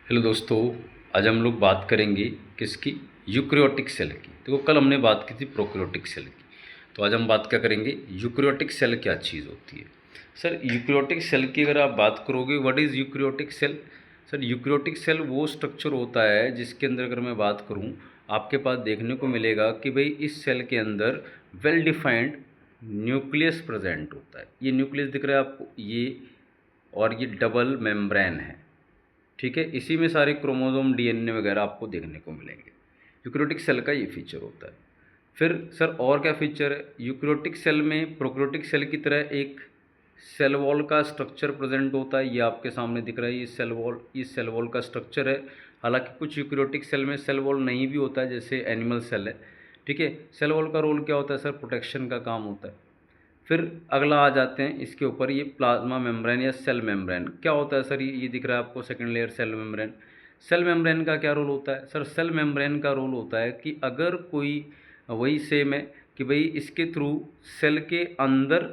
Hello दोस्तों, आज हम लोग बात करेंगे किसकी? यूकैरियोटिक सेल की। देखो, कल हमने बात की थी प्रोकैरियोटिक सेल की, तो आज हम बात क्या करेंगे? यूकैरियोटिक सेल क्या चीज़ होती है। सर, यूकैरियोटिक सेल की अगर आप बात करोगे, what is eukaryotic cell? Sir, eukaryotic cell वो स्ट्रक्चर होता है जिसके अंदर अगर मैं बात करूँ, आपके पास देखने को मिलेगा कि भाई इस सेल के अंदर वेल डिफाइंड न्यूक्लियस प्रेजेंट होता है। ये न्यूक्लियस दिख रहा है आपको, ये और ये डबल मेम्ब्रेन है। ठीक है, इसी में सारे क्रोमोसोम डीएनए वगैरह आपको देखने को मिलेंगे। यूकैरियोटिक सेल का ये फीचर होता है। फिर सर और क्या फीचर है? यूकैरियोटिक सेल में प्रोकैरियोटिक सेल की तरह एक सेल वॉल का स्ट्रक्चर प्रेजेंट होता है। ये आपके सामने दिख रहा है, ये सेल वॉल का स्ट्रक्चर है। हालांकि कुछ यूकैरियोटिक सेल में सेल वॉल नहीं भी होता है, जैसे एनिमल सेल है। ठीक है, सेल वॉल का रोल क्या होता है सर? प्रोटेक्शन का काम होता है। फिर अगला आ जाते हैं इसके ऊपर, ये प्लाज्मा मेम्ब्रेन या सेल मेम्ब्रेन क्या होता है सर? ये दिख रहा है आपको second layer cell membrane. Cell membrane का क्या रोल होता है सर? सेल मेम्ब्रेन का रोल होता है कि अगर कोई, वही सेम है कि भाई इसके थ्रू सेल के अंदर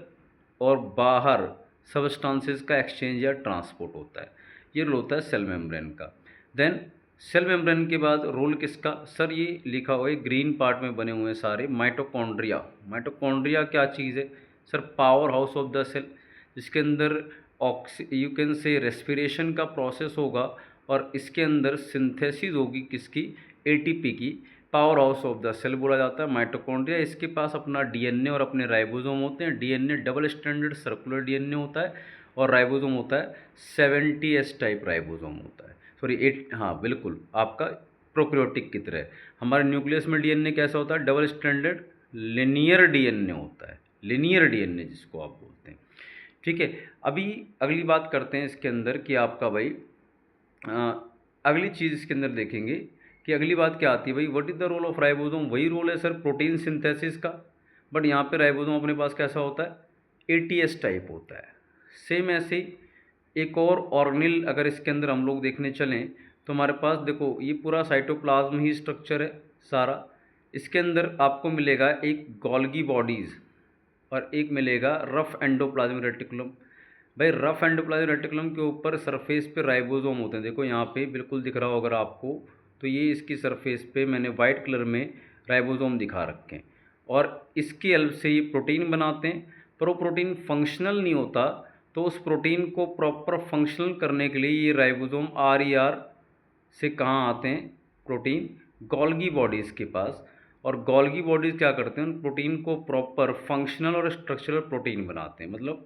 और बाहर सबस्टांसेस का एक्सचेंज या ट्रांसपोर्ट होता है। ये रोल होता है सेल मेम्ब्रेन का। देन सेल मेम्ब्रेन के बाद रोल किसका सर? ये लिखा हुआ है ग्रीन पार्ट में बने हुए हैं सारे, माइटोकॉन्ड्रिया। माइटोकॉन्ड्रिया क्या चीज़ है sir? Power house of the cell, जिसके अंदर यू कैन से रेस्पिरेशन का प्रोसेस होगा और इसके अंदर सिंथेसिस होगी किसकी? एटीपी की। Power house of the cell बोला जाता है माइटोकॉन्ड्रिया। इसके पास अपना डीएनए और अपने राइबोसोम होते हैं। DNA double standard circular DNA होता है और राइबोसोम होता है 70S टाइप राइबोसोम होता है। सॉरी 8, हाँ बिल्कुल आपका प्रोकैरियोटिक की तरह। हमारे न्यूक्लियस में डीएनए कैसा होता है? डबल स्टैंडर्ड लिनियर डीएनए होता है, लिनियर डीएनए जिसको आप बोलते हैं। ठीक है, अभी अगली बात करते हैं इसके अंदर कि आपका भाई अगली चीज़ इसके अंदर देखेंगे कि अगली बात क्या आती है भाई, what is the role of ribosome? वही रोल है सर प्रोटीन सिंथेसिस का, बट यहाँ पे राइबोसोम अपने पास कैसा होता है? एटीएस टाइप होता है। सेम ऐसे ही एक और ऑर्गेनेल अगर इसके अंदर हम लोग देखने चलें तो हमारे पास देखो, ये पूरा साइटोप्लाज्म ही स्ट्रक्चर है सारा। इसके अंदर आपको मिलेगा एक गोल्गी बॉडीज़ और एक मिलेगा रफ एंडोप्लाज्मिक रेटिकुलम। भाई रफ एंडोप्लाज्मिक रेटिकुलम के ऊपर सरफेस पे राइबोसोम होते हैं। देखो यहाँ पे बिल्कुल दिख रहा होगा आपको, तो ये इसकी सरफेस पे मैंने वाइट कलर में राइबोसोम दिखा रखे हैं और इसकी हेल्प से ये प्रोटीन बनाते हैं। पर वो प्रोटीन फंक्शनल नहीं होता, तो उस प्रोटीन को प्रॉपर फंक्शनल करने के लिए ये राइबोसोम RER से कहाँ आते हैं? प्रोटीन गोल्गी बॉडीज़ के पास। और गोल्गी बॉडीज़ क्या करते हैं? उन प्रोटीन को प्रॉपर फंक्शनल और स्ट्रक्चरल प्रोटीन बनाते हैं। मतलब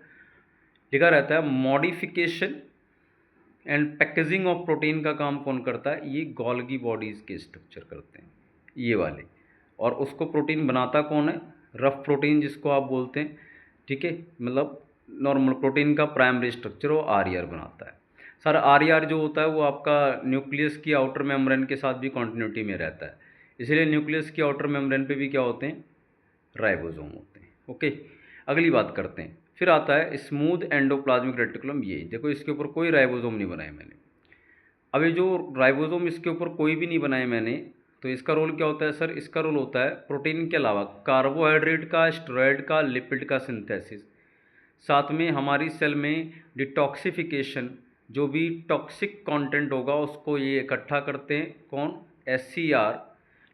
लिखा रहता है modification and packaging of protein का काम कौन करता है? ये गोल्गी बॉडीज़ के स्ट्रक्चर करते हैं, ये वाले। और उसको प्रोटीन बनाता कौन है? रफ प्रोटीन जिसको आप बोलते हैं। ठीक है, मतलब नॉर्मल प्रोटीन का प्राइमरी स्ट्रक्चर वो RER बनाता है। सर RER जो होता है वो आपका न्यूक्लियस की आउटर मेम्ब्रेन के साथ भी कॉन्टिन्यूटी में रहता है, इसलिए न्यूक्लियस की आउटर मेम्ब्रेन पे भी क्या होते हैं? राइबोसोम होते हैं। ओके, अगली बात करते हैं। फिर आता है स्मूथ एंडोप्लाज्मिक रेटिकुलम। ये देखो, इसके ऊपर कोई राइबोसोम नहीं बनाए मैंने। अब ये जो राइबोसोम इसके ऊपर कोई भी नहीं बनाए मैंने, तो इसका रोल क्या होता है सर? इसका रोल होता है प्रोटीन के अलावा कार्बोहाइड्रेट का, स्टेरॉयड का, लिपिड का सिंथेसिस। साथ में हमारी सेल में डिटॉक्सिफिकेशन, जो भी टॉक्सिक कंटेंट होगा उसको ये इकट्ठा करते हैं। कौन? SCR।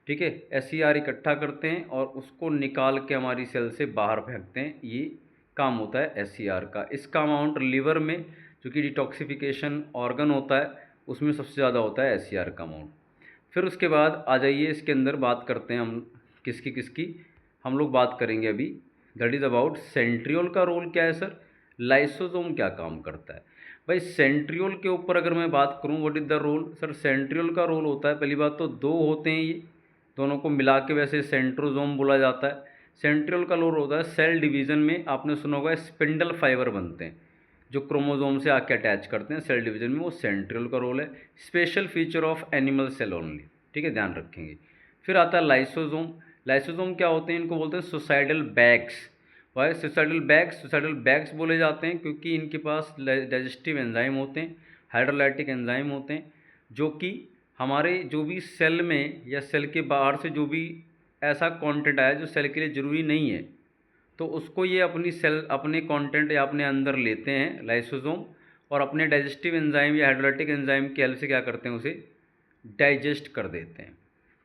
ठीक है, SCR इकट्ठा करते हैं और उसको निकाल के हमारी सेल से बाहर फेंकते हैं। ये काम होता है SCR का। इसका अमाउंट लिवर में, जो कि डिटॉक्सिफिकेशन ऑर्गन होता है, उसमें सबसे ज़्यादा होता है SCR का अमाउंट। फिर उसके बाद आ जाइए, इसके अंदर बात करते हैं हम किसकी किसकी। हम लोग बात करेंगे अभी, दैट इज़ अबाउट सेंट्रियोल का रोल क्या है सर? लाइसोसोम क्या काम करता है? भाई सेंट्रियोल के ऊपर अगर मैं बात करूं, what is the role sir? Centriole का रोल होता है, पहली बात तो दो होते हैं, ये दोनों को मिला के वैसे सेंट्रोजोम बोला जाता है। सेंट्रियोल का रोल होता है सेल डिवीज़न में। आपने सुना होगा स्पिंडल फाइबर बनते हैं जो क्रोमोसोम से आके अटैच करते हैं सेल डिवीज़न में, वो सेंट्रियोल का रोल है। Special feature of animal cell only. ठीक है, ध्यान रखेंगे। फिर आता है लाइसोसोम। लाइसोसोम क्या होते हैं? इनको बोलते हैं suicidal bags. Why suicidal bags? Suicidal bags बोले जाते हैं क्योंकि इनके पास डाइजेस्टिव एंजाइम होते हैं, हाइड्रोलाइटिक एंजाइम होते हैं, जो कि हमारे जो भी सेल में या सेल के बाहर से जो भी ऐसा कंटेंट आया जो सेल के लिए ज़रूरी नहीं है, तो उसको ये अपनी सेल, अपने कंटेंट या अपने अंदर लेते हैं लाइसोसोम, और अपने डाइजेस्टिव एंजाइम या हाइड्रोलाइटिक एंजाइम की हेल्प से क्या करते हैं, उसे डाइजेस्ट कर देते हैं।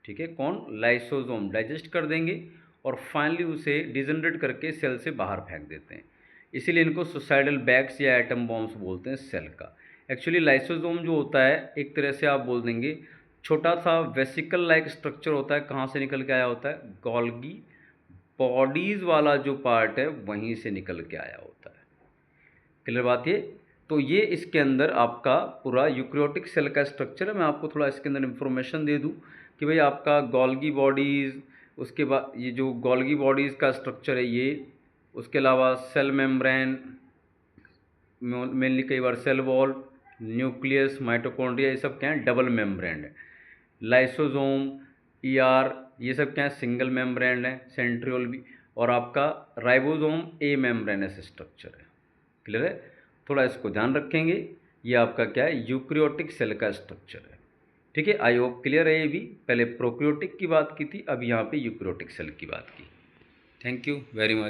ठीक है, कौन? लाइसोसोम डाइजेस्ट कर देंगे और फाइनली उसे डिजनरेट करके सेल से बाहर फेंक देते हैं। इसीलिए इनको सुसाइडल बैग्स या एटम बॉम्ब्स बोलते हैं सेल का। एक्चुअली लाइसोसोम जो होता है एक तरह से आप बोल देंगे छोटा सा वेसिकल लाइक स्ट्रक्चर होता है। कहाँ से निकल के आया होता है? गोल्गी बॉडीज़ वाला जो पार्ट है वहीं से निकल के आया होता है। क्लियर बात ये? तो ये इसके अंदर आपका पूरा यूक्रियोटिक सेल का स्ट्रक्चर है। मैं आपको थोड़ा इसके अंदर इन्फॉर्मेशन दे दूं कि भाई आपका गोल्गी बॉडीज़, उसके बाद ये जो गोल्गी बॉडीज़ का स्ट्रक्चर है ये, उसके अलावा सेल मेम्ब्रेन, मेनली कई बार सेल वॉल, न्यूक्लियस, माइटोकॉन्ड्रिया, ये सब क्या है? डबल मेम्ब्रेन है। लाइसोसोम, ईआर, ये सब क्या है? सिंगल मेम्ब्रेन है। सेंट्रियोल भी, और आपका राइबोसोम ए मेम्ब्रेनस स्ट्रक्चर है। क्लियर है? थोड़ा इसको ध्यान रखेंगे। ये आपका क्या है? यूक्रियोटिक सेल का स्ट्रक्चर है। ठीक है, आई होप क्लियर है। ये भी पहले प्रोक्रियोटिक की बात की थी, अब यहाँ पे यूक्रियोटिक सेल की बात की। Thank you very much.